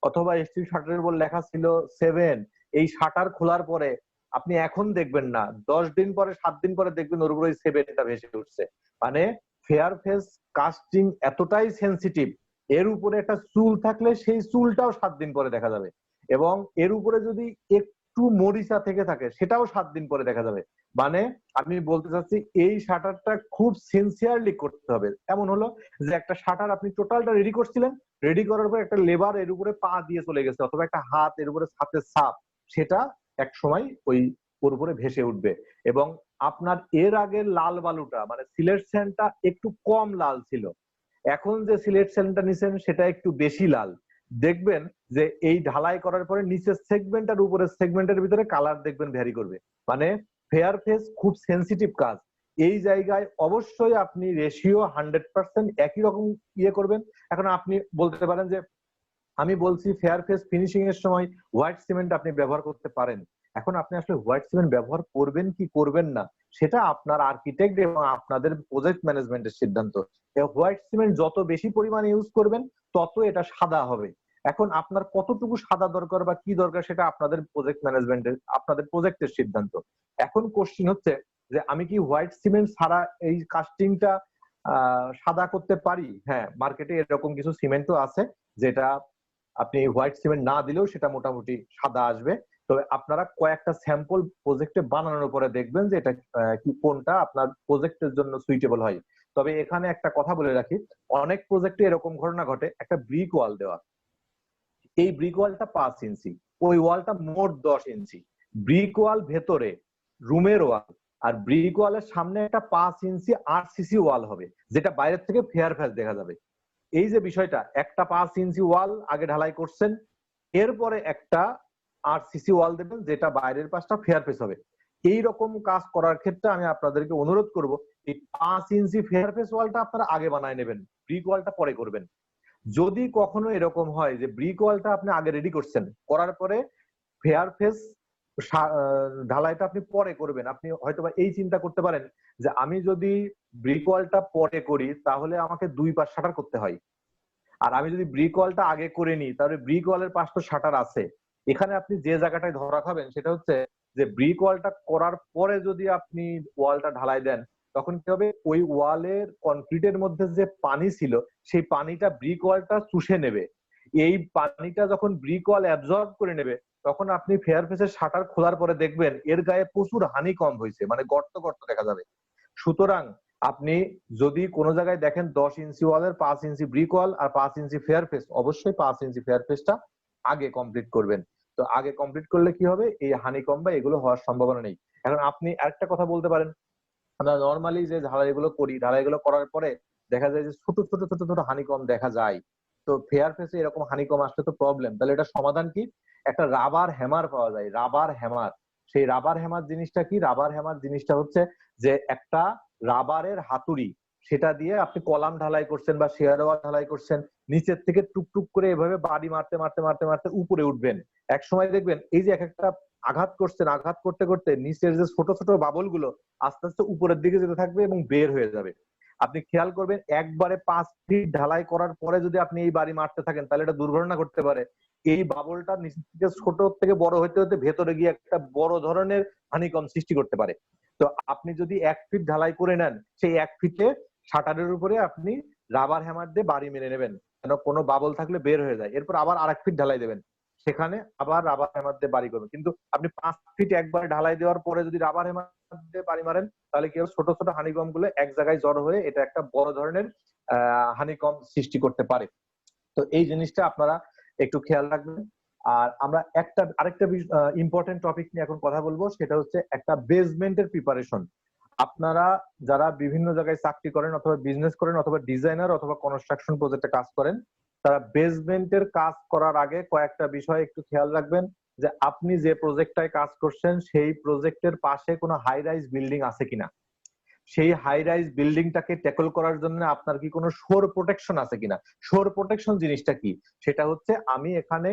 অথবা স্টিল শাটারের উপর লেখা ছিল 7, এই শাটার খোলার পরে আপনি এখন দেখবেন না, 10 দিন পরে 7 দিন পরে দেখবেন ওর উপরে 7টা ভেসে উঠছে। মানে ফেয়ার ফেস কাস্টিং এতটাই সেনসিটিভ, এর উপরে একটা চুল থাকলে সেই চুলটাও 7 দিন পরে দেখা যাবে, এবং এর উপরে যদি একটু মরিচা থেকে থাকে সেটাও 7 দিন পরে দেখা যাবে। মানে আমি বলতে চাচ্ছি এই শাটারটা খুব সিনসিয়ারলি করতে হবে। এমন হলো যে একটা শাটার আপনি টোটালটা রেডি করছিলেন, রেডি করার পর একটা লেবার এর উপরে পা দিয়ে চলে গেছে অথবা একটা হাত এর উপরে হাতের ছাপ, সেটা এক সময় ওর উপরে ভেসে উঠবে। এবং আপনার এর আগের লাল বালুটা মানে সিলেট স্যান্ডটা একটু কম লাল ছিল, এখন যে সিলেট স্যান্ডটা নিছেন সেটা একটু বেশি লাল। দেখবেন যে এই ঢালাই করার পরে নিচের সেগমেন্ট আর উপরের সেগমেন্টের ভিতরে কালার দেখবেন ভ্যারি করবে। মানে ফেয়ার ফেস খুব সেনসিটিভ কাজ, এই জায়গায় অবশ্যই আপনি রেশিও 100% একই রকম করবেন। এখন আপনি বলতে পারেন যে আমি বলছি ফেয়ার ফেস ফিনিশিং এর সময় হোয়াইট সিমেন্ট আপনি ব্যবহার করতে পারেন। এখন আপনি আসলে হোয়াইট সিমেন্ট ব্যবহার করবেন কি করবেন না সেটা আপনার আর্কিটেক্ট এবং আপনাদের প্রজেক্ট ম্যানেজমেন্টের সিদ্ধান্ত। হোয়াইট সিমেন্ট যত বেশি পরিমাণে ইউজ করবেন তত এটা সাদা হবে। এখন আপনার কতটুকু সাদা দরকার বা কি দরকার সেটা আপনাদের প্রজেক্ট ম্যানেজমেন্টের আপনাদের প্রজেক্টের সিদ্ধান্ত। এখন কোশ্চিন হচ্ছে যে আমি কি হোয়াইট সিমেন্ট ছাড়া এই কাস্টিংটা সাদা করতে পারি? হ্যাঁ, মার্কেটে এরকম কিছু সিমেন্টও আছে যেটা আপনি হোয়াইট সিমেন্ট না দিলেও সেটা মোটামুটি সাদা আসবে। তবে আপনারা কয়েকটা স্যাম্পল প্রজেক্টে বানানোর পরে দেখবেন যে এটা কি কোনটা আপনার প্রজেক্টের জন্য সুইটেবল হয়। তবে এখানে একটা কথা বলে রাখি, অনেক প্রজেক্টে এরকম ঘটনা ঘটে, একটা ব্রিক ওয়াল দেওয়া, এই ব্রিক ওয়ালটা 5 ইঞ্চি, ওই ওয়ালটা মোট 10 ইঞ্চি। ব্রিক ওয়াল ভেতরে রুমের ওয়াল, আর ব্রিক ওয়ালের সামনে একটা 5 ইঞ্চি RCC ওয়াল হবে যেটা বাইরের থেকে ফেয়ার ফেস দেখা যাবে। এই যে বিষয়টা, একটা 5 ইঞ্চি ওয়াল আগে ঢালাই করছেন, এরপরে একটা RCC ওয়াল দেবেন যেটা বাইরের পাশটা ফেয়ার ফেস হবে। এই রকম কাজ করার ক্ষেত্রে আমি আপনাদেরকে অনুরোধ করব এই 5 ইঞ্চি ফেয়ার ফেস ওয়ালটা আপনারা আগে বানায় নেবেন, ব্রিক ওয়ালটা পরে করবেন। যদি কখনো এরকম হয় যে ব্রিক ওয়ালটা আপনি আগে রেডি করছেন, করার পরে ফেয়ার ফেস ঢালাইটা আপনি পরে করবেন, আপনি হয়তোবা এই চিন্তা করতে পারেন যে আমি যদি ব্রিক ওয়ালটা পরে করি তাহলে আমাকে 2 পাশ শাটার করতে হয়, আর আমি যদি ব্রিক ওয়ালটা আগে করে নিই তাহলে ব্রিক ওয়ালের পাশ তো শাটার আছে। এখানে আপনি যে জায়গাটায় ধরা খাবেন সেটা হচ্ছে যে ব্রিক ওয়ালটা করার পরে যদি আপনি ওয়ালটা ঢালাই দেন তখন কি হবে, ওই ওয়ালের কনক্রিটের মধ্যে যে পানি ছিল সেই পানিটা ব্রিক ওয়ালটা চুষে নেবে। এই পানিটা যখন ব্রিক ওয়াল অ্যাবজর্ব করে নেবে তখন আপনি ফেয়ার ফেসের শাটার খোলার পরে দেখবেন এর গায়ে প্রচুর হানি কম হয়েছে, মানে গর্ত গর্ত দেখা যাবে। সুতরাং আপনি যদি কোনো জায়গায় দেখেন 10 ইঞ্চি ওয়ালের 5 ইঞ্চি ব্রিক ওয়াল আর 5 ইঞ্চি ফেয়ার ফেস, অবশ্যই 5 ইঞ্চি ফেয়ার ফেসটা আগে কমপ্লিট করবেন। তো আগে কমপ্লিট করলে কি হবে, এই হানিকম বা এগুলো হওয়ার সম্ভাবনা নেই। এখন আপনি আরেকটা কথা বলতে পারেন, আমরা নর্মালি যে ঢালাইগুলো করি, ঢালাইগুলো করার পরে দেখা যায় যে ছোট ছোট ছোট ছোট হানিকম দেখা যায়। তো ফেয়ার ফেসে এরকম হানিকম আসলে তো প্রবলেম, তাহলে এটা সমাধান কি? একটা রাবার হ্যামার পাওয়া যায়, রাবার হ্যামার। সেই রাবার হ্যামার জিনিসটা কি? রাবার হ্যামার জিনিসটা হচ্ছে যে একটা রাবারের হাতুড়ি, সেটা দিয়ে আপনি কলাম ঢালাই করছেন বা শেয়ার ওয়াল ঢালাই করছেন, নিচের থেকে টুকটুক করে এভাবে বাড়ি মারতে মারতে মারতে মারতে উপরে উঠবেন। এক সময় দেখবেন এই যে এক একটা আঘাত করছেন, আঘাত করতে করতে নিচের যে ছোট ছোট বাবল গুলো আস্তে আস্তে উপরের দিকে যেতে থাকবে এবং বের হয়ে যাবে। আপনি খেয়াল করবেন একবারে 5 ফিট ঢালাই করার পরে যদি আপনি এই বাড়ি মারতে থাকেন তাহলে এটা দুর্ঘটনা ঘটতে পারে। এই বাবলটা নিচ থেকে ছোট থেকে বড় হতে হতে ভেতরে গিয়ে একটা বড় ধরনের হানিকম সৃষ্টি করতে পারে। তো আপনি যদি 1 ফিট ঢালাই করে নেন, সেই 1 ফিটে শাটারের উপরে আপনি রাবার হ্যামার দিয়ে বাড়ি মেরে নেবেন যেন কোনো বাবল থাকলে বের হয়ে যায়। এরপর আবার আরেক ফিট ঢালাই দেবেন, সেখানে আবার রাবার হ্যামার দিয়ে বাড়ি করবেন। কিন্তু আপনি 5 ফিট একবার ঢালাই দেওয়ার পরে যদি রাবার হ্যামার দিয়ে বাড়ি মারেন তাহলে কি হবে, ছোট ছোট হানিকম গুলো এক জায়গায় জড়ো হয়ে এটা একটা বড় ধরনের হানিকম সৃষ্টি করতে পারে। তো এই জিনিসটা আপনারা একটু খেয়াল রাখবেন। আর আমরা আরেকটা ইম্পর্টেন্ট টপিক নিয়ে এখন কথা বলবো, সেটা হচ্ছে একটা বেসমেন্টের প্রিপারেশন। আপনারা যারা বিভিন্ন জায়গায় চাকরি করেন অথবা বিজনেস করেন অথবা ডিজাইনার অথবা কনস্ট্রাকশন প্রজেক্টে কাজ করেন, তারা বেসমেন্টের কাজ করার আগে কয়েকটা বিষয় একটু খেয়াল রাখবেন যে আপনি যে প্রজেক্টটায় কাজ করছেন সেই প্রজেক্টের পাশে কোনো হাই রাইজ বিল্ডিং আছে কিনা, সেই হাই রাইজ বিল্ডিংটাকে ট্যাকল করার জন্য আপনার কি কোনো শোর প্রোটেকশন আছে কিনা। শোর প্রোটেকশন জিনিসটা কি, সেটা হচ্ছে আমি এখানে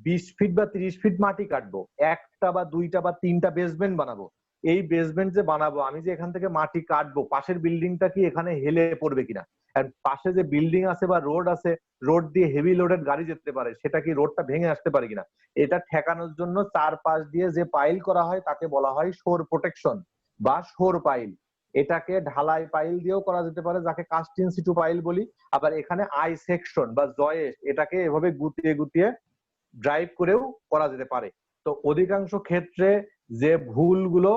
20 ফিট বা 30 ফিট মাটি কাটবো, একটা বা দুইটা বা তিনটা বেসমেন্ট বানাবো। এই বেসমেন্ট যে বানাবো, আমি যে এখান থেকে মাটি কাটবো, পাশের বিল্ডিংটা কি এখানে হেলে পড়বে কিনা, আর পাশে যে বিল্ডিং আছে বা রোড আছে, রোড দিয়ে হেভি লোডেড গাড়ি যেতে পারে, সেটা কি রোডটা ভেঙে আসতে পারে কিনা। এটা ঠেকানোর জন্য চারপাশ দিয়ে যে পাইল করা হয় তাকে বলা হয় শোর প্রোটেকশন বা শোর পাইল। এটাকে ঢালাই পাইল দিয়েও করা যেতে পারে, যাকে কাস্ট ইন সিটু পাইল বলি। আবার এখানে আই সেকশন বা জয়েস্ট, এটাকে এভাবে গুটিয়ে গুটিয়ে ড্রাইভ করেও করা যেতে পারে। তো অধিকাংশ ক্ষেত্রে যে ভুলগুলো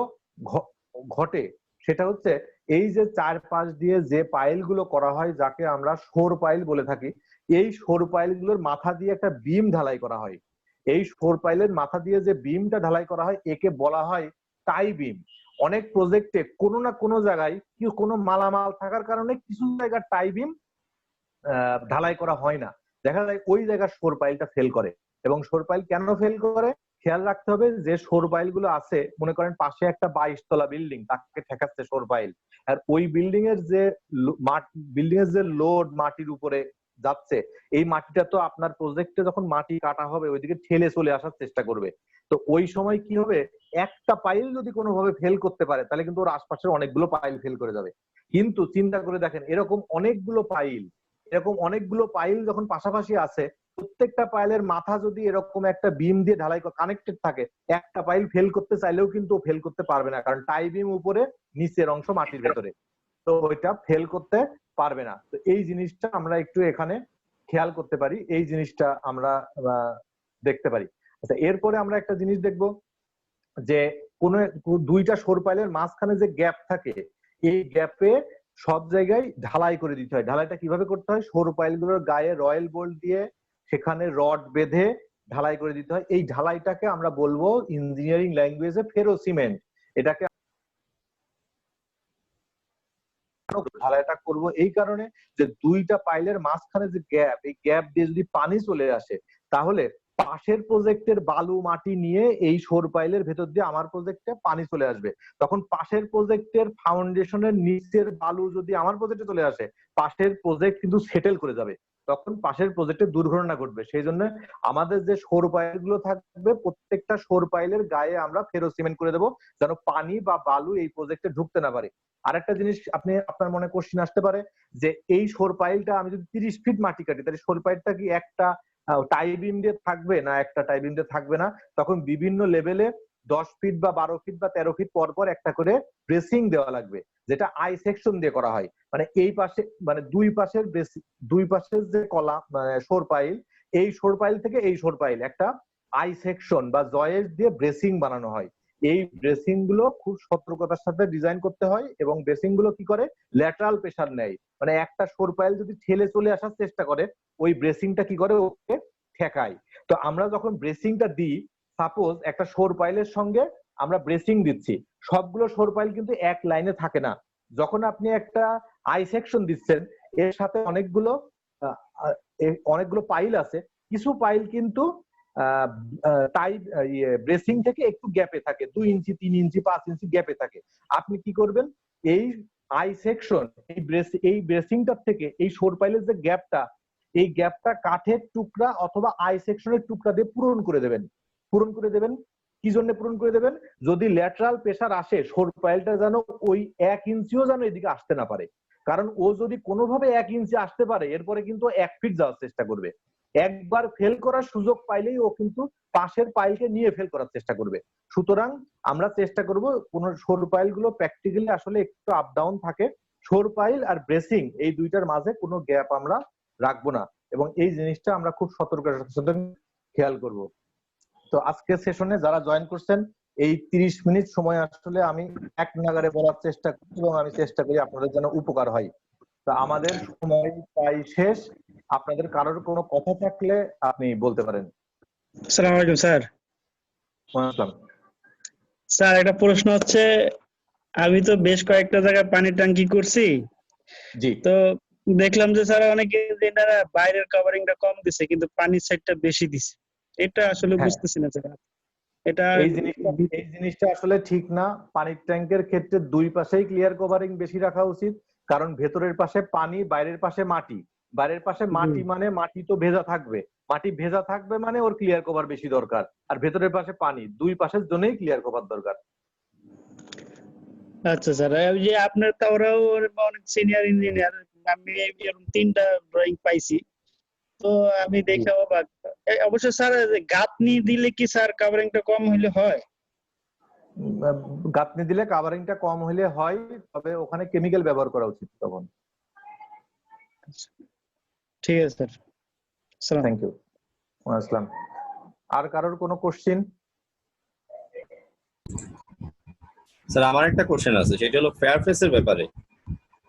ঘটে সেটা হচ্ছে এই যে চারপাশ দিয়ে যে পাইল গুলো করা হয়, যাকে আমরা শোর পাইল বলে থাকি, এই শোর পাইল গুলোর মাথা দিয়ে একটা বিম ঢালাই করা হয়। এই শোর পাইলের মাথা দিয়ে যে বিমটা ঢালাই করা হয় একে বলা হয় টাই বিম। অনেক প্রজেক্টে কোনো না কোনো জায়গায় কোনো মালামাল থাকার কারণে কিছু জায়গায় টাই বিম ঢালাই করা হয় না, দেখা যায় ওই জায়গায় শোর পাইলটা ফেল করে। এবং শোর পাইল কেন ফেল করে খেয়াল রাখতে হবে, যে শোর পাইল গুলো আছে, মনে করেন পাশে একটা 22 তলা বিল্ডিং, তাকে ঠেকাচ্ছে শোর পাইল, আর ওই বিল্ডিং এর যে লোড মাটির উপরে যাচ্ছে, এই মাটিটা তো আপনার প্রজেক্টে যখন মাটি কাটা হবে ওইদিকে ঠেলে চলে আসার চেষ্টা করবে। তো ওই সময় কি হবে, একটা পাইল যদি কোনোভাবে ফেল করতে পারে তাহলে কিন্তু ওর আশপাশের অনেকগুলো পাইল ফেল করে যাবে। কিন্তু চিন্তা করে দেখেন, এরকম অনেকগুলো পাইল যখন পাশাপাশি আছে, প্রত্যেকটা পাইলের মাথা যদি এরকম একটা বিম দিয়ে ঢালাই কানেক্টেড থাকে, একটা পাইল ফেল করতে চাইলেও কিন্তু ফেল করতে পারবে না, কারণ টাই বিম উপরে, নিচের অংশ মাটির ভেতরে, তো ওইটা ফেল করতে পারবে না। তো এই জিনিসটা আমরা একটু এখানে খেয়াল করতে পারি, এই জিনিসটা আমরা দেখতে পারি। আচ্ছা, এরপরে আমরা একটা জিনিস দেখব যে কোন দুইটা শোর পাইলের মাঝখানে যে গ্যাপ থাকে, এই গ্যাপে সব জায়গায় ঢালাই করে দিতে হয়। ঢালাইটা কিভাবে করতে হয়, শোর পাইলগুলোর গায়ে রয়েল বোল্ট দিয়ে সেখানে রড বেঁধে ঢালাই করে দিতে হয়। এই ঢালাইটাকে আমরা বলবো ইঞ্জিনিয়ারিং ল্যাঙ্গুয়েজে ফেরো সিমেন্ট। এটাকে ঢালাইটা করব এই কারণে যে দুইটা পাইলের মাঝখানে যে গ্যাপ, এই গ্যাপ দিয়ে যদি পানি চলে আসে, তাহলে পাশের প্রজেক্টের বালু মাটি নিয়ে এই শোর পাইলের ভেতর দিয়ে আমার প্রজেক্টে পানি চলে আসবে। তখন পাশের প্রজেক্টের ফাউন্ডেশনের নিচের বালু যদি আমার প্রজেক্টে চলে আসে, পাশের প্রজেক্ট কিন্তু সেটেল করে যাবে, তখন পাশের প্রজেক্টে দুর্ঘটনা ঘটবে। সেই জন্য আমাদের যে শোর পাইল গুলো থাকবে, প্রত্যেকটা শোর পাইলের গায়ে আমরা ফেরো সিমেন্ট করে দেবো, যেন পানি বা বালু এই প্রজেক্টে ঢুকতে না পারে। আরেকটা জিনিস আপনার মনে কোশ্চিন আসতে পারে যে এই শোর পাইলটা আমি যদি 30 ফিট মাটি কাটি, তাহলে শোর পাইলটা কি একটা টাই বিম দিয়ে থাকবে না একটা টাই বিম দিয়ে থাকবে না। তখন বিভিন্ন লেভেলে 10 ফিট বা 12 ফিট বা 13 ফিট পর পর একটা করে ব্রেসিং দেওয়া লাগবে, যেটা আই সেকশন দিয়ে করা হয়। মানে এই পাশে, মানে দুই পাশের যে কলা শোর পাইল, এই শোর পাইল থেকে এই শোর পাইল একটা আই সেকশন বা জয়েস্ট দিয়ে ব্রেসিং বানানো হয়। এই ব্রেসিং গুলো খুব সতর্কতার সাথে ডিজাইন করতে হয়, এবং ব্রেসিং গুলো কি করে, ল্যাটারাল প্রেসার নেয়। মানে একটা শোর পাইল যদি ঠেলে চলে আসার চেষ্টা করে, ওই ব্রেসিংটা কি করে, ওকে ঠেকায়। তো আমরা যখন ব্রেসিংটা দিই, সাপোজ একটা শোর পাইলের সঙ্গে আমরা ব্রেসিং দিচ্ছি, সবগুলো শোর পাইল কিন্তু এক লাইনে থাকে না। যখন আপনি একটা আই সেকশন দিচ্ছেন, এর সাথে অনেকগুলো পাইল আছে, কিছু পাইল কিন্তু ব্রেসিং থেকে একটু গ্যাপে থাকে, 2 ইঞ্চি 3 ইঞ্চি 5 ইঞ্চি গ্যাপে থাকে। আপনি কি করবেন, এই আই সেকশন, এই ব্রেসিংটার থেকে এই শোর পাইলের যে গ্যাপটা, এই গ্যাপটা কাঠের টুকরা অথবা আই সেকশনের টুকরা দিয়ে পূরণ করে দেবেন। কি জন্য পূরণ করে দেবেন, যদি ল্যাটারাল প্রেসার আসে, শোর পাইলটা যেন ওই 1 ইঞ্চিও যেন এদিকে আসতে না পারে। কারণ ও যদি কোনোভাবে 1 ইঞ্চি আসতে পারে, এরপরে কিন্তু 1 ফিট যাওয়ার চেষ্টা করবে। একবার ফেল করার সুযোগ পাইলেই ও কিন্তু পাশের পাইলকে নিয়ে ফেল করার চেষ্টা করবে। সুতরাং আমরা চেষ্টা করব কোন শোর পাইল গুলো প্র্যাকটিক্যালি আসলে একটু আপ ডাউন থাকে, শোর পাইল আর ব্রেসিং এই দুইটার মাঝে কোনো গ্যাপ আমরা রাখবো না, এবং এই জিনিসটা আমরা খুব সতর্কতার সাথে খেয়াল করব। তো আজকের সেশনে যারা জয়েন করছেন, এই 30 মিনিট সময় আসলে আমি এক নাগারে বলার চেষ্টা করি, এবং আমি চেষ্টা করি আপনাদের যেন উপকার হয়। তো আমাদের সময় প্রায় শেষ। আপনাদের কারোর কোনো কথা থাকলে আপনি বলতে পারেন। আসসালামু আলাইকুম স্যার। আসসালাম। স্যার একটা প্রশ্ন হচ্ছে, আমি তো বেশ কয়েকটা জায়গায় পানির ট্যাঙ্কি করছি, জি, তো দেখলাম যে স্যার অনেকে এনারা বাইরের কভারিংটা কম দিছে কিন্তু পানির সাইডটা বেশি দিছে। এটা আসলে হ্যাঁ, বুঝতেছি না স্যার। এটা এই জিনিসটা আসলে ঠিক না। পানির ট্যাঙ্কের ক্ষেত্রে দুই পাশেই ক্লিয়ার কভারিং বেশি রাখা উচিত, কারণ ভেতরের পাশে পানি, বাইরের পাশে মাটি। বাইরের পাশে মাটি মানে মাটি তো ভেজা থাকবে, মাটি ভেজা থাকবে মানে ওর ক্লিয়ার কভার বেশি দরকার। আর ভেতরের পাশে পানি, দুই পাশের জন্যই ক্লিয়ার কভার দরকার। আচ্ছা স্যার, ওই যে আপনার তো ওরাও অনেক সিনিয়র ইঞ্জিনিয়ার, আমি এরকম 3টা ড্রয়িং পাইছি, তো আমি জি। দেখে অবাক। অবশ্য স্যার গাঁথনি দিলে কি স্যার কভারিংটা কম হইলে হয়? গাঁথনি দিলে কাভারিংটা কম হলে হয়, তবে ওখানে কেমিক্যাল ব্যবহার করা উচিত তখন। ঠিক আছে স্যার। সালাম। Thank you. আসসালাম। আর কারোর কোনো কোশ্চিন? স্যার আমার একটা কোশ্চেন আছে, সেটা হলো ফেয়ারফেসের ব্যাপারে।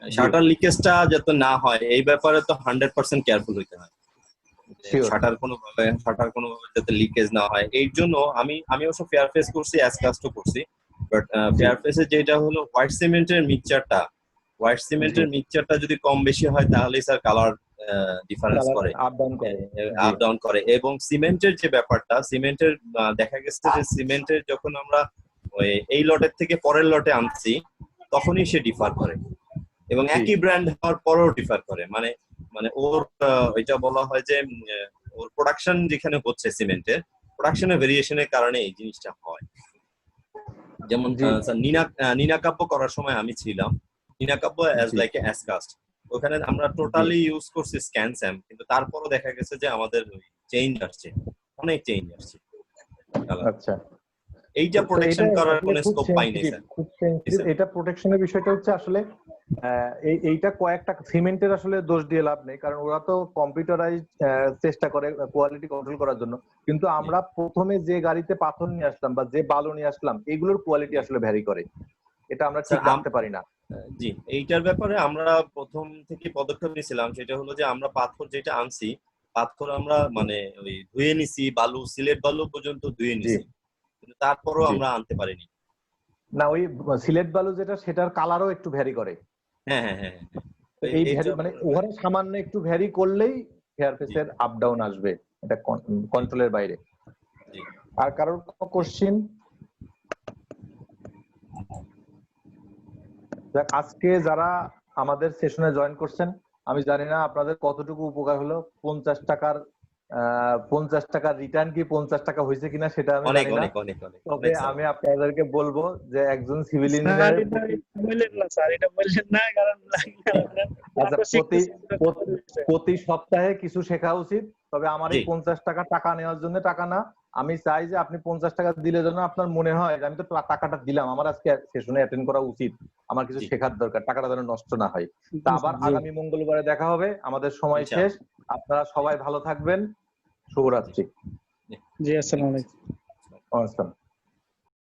শাটার লিকেজটা যাতে না হয় এই ব্যাপারে তো 100% কেয়ারফুল হইতে হয়। Sure. শাটার কোনোভাবে যাতে লিকেজ না হয়, এর জন্য আমি অবশ্য ফেয়ারফেস করছি, অ্যাসকাস্টও করছি। বাট ফেয়ারফেসের যেটা হলো হোয়াইট সিমেন্টের মিক্সচারটা যদি কম বেশি হয় তাহলেই স্যার কালার ডিফারেন্স করে, আপ ডাউন করে। আপ ডাউন করে। এবং সিমেন্টের যে ব্যাপারটা, সিমেন্টের দেখা গেছে যে সিমেন্টের যখন আমরা ওই এই লটের থেকে পরের লটে আনছি তখনই সে ডিফার করে, এবং একই ব্র্যান্ড হওয়ার পরেও ডিফার করে। মানে মানে ওর এটা বলা হয় যে ওর প্রোডাকশন যেখানে হচ্ছে সিমেন্টের প্রোডাকশনের ভেরিয়েশনের কারণে এই জিনিসটা হয়। যেমন নিনা কাব্য করার সময় আমি ছিলাম, নিনা কাব্য অ্যাজ লাইক এ অ্যাসকাস্ট, ওখানে আমরা টোটালি ইউজ করছি স্ক্যানস্যাম, কিন্তু তারপরও দেখা গেছে যে আমাদের চেঞ্জ আসছে, অনেক চেঞ্জ আসছে। আচ্ছা, এইটা প্রোটেকশন করার কোনো স্কোপ পাই নাই স্যার। খুব সেনসিটিভ এটা প্রোটেকশনের বিষয়টা হচ্ছে আসলে এইটা কয়েকটা সিমেন্টের আসলে দোষ দিয়ে লাভ নেই, কারণ ওরা তো কম্পিউটারাইজ চেষ্টা করে কোয়ালিটি কন্ট্রোল করার জন্য, কিন্তু আমরা প্রথমে যে গাড়িতে পাথর নিয়ে আসলাম বা যে বালু নিয়ে আসলাম এগুলোর কোয়ালিটি আসলে ভ্যারি করে, এটা আমরা ঠিক রাখতে পারি না। জি, এইটার ব্যাপারে আমরা প্রথম থেকে পদক্ষেপ নিয়েছিলাম, সেটা হলো যে আমরা পাথর যেটা আনছি, পাথর আমরা মানে ওই ধুয়ে নিছি, বালু সিলেট বালু পর্যন্ত ধুয়ে নিছি, কিন্তু তারপরও আমরা আনতে পারিনি। না, ওই সিলেট বালু যেটা সেটার কালারও একটু ভ্যারি করে। হ্যাঁ হ্যাঁ হ্যাঁ, এই ভ্যারি মানে ওখানে সামান্য একটু ভ্যারি করলেই ফেয়ারফেসের আপ ডাউন আসবে, এটা কন্ট্রোলের বাইরে। আর কারোর কোনো কোশ্চেন? আজকে যারা আমাদের সেশনে জয়েন করছেন, আমি জানি না আপনাদের কতটুকু উপকার হলো। 50 টাকার রিটার্ন কি 50 টাকা হয়েছে কিনা সেটা আমি জানি না, তবে আমি আপনাদেরকে বলবো যে একজন সিভিল ইঞ্জিনিয়ারের প্রতি সপ্তাহে কিছু শেখা উচিত। তবে আমার এই 50 টাকা নেওয়ার জন্য টাকা না, আমি চাই যে আপনি 50 টাকা দিলে যেন আপনার মনে হয় যে আমি তো টাকাটা দিলাম, আমার আজকে সেশনে অ্যাটেন্ড করা উচিত, আমার কিছু শেখার দরকার, টাকাটা যেন নষ্ট না হয়। তা আবার আগামী মঙ্গলবারে দেখা হবে, আমাদের সময় শেষ। আপনারা সবাই ভালো থাকবেন, শুভরাত্রি। জি, আসসালামু আলাইকুম। আসসালাম।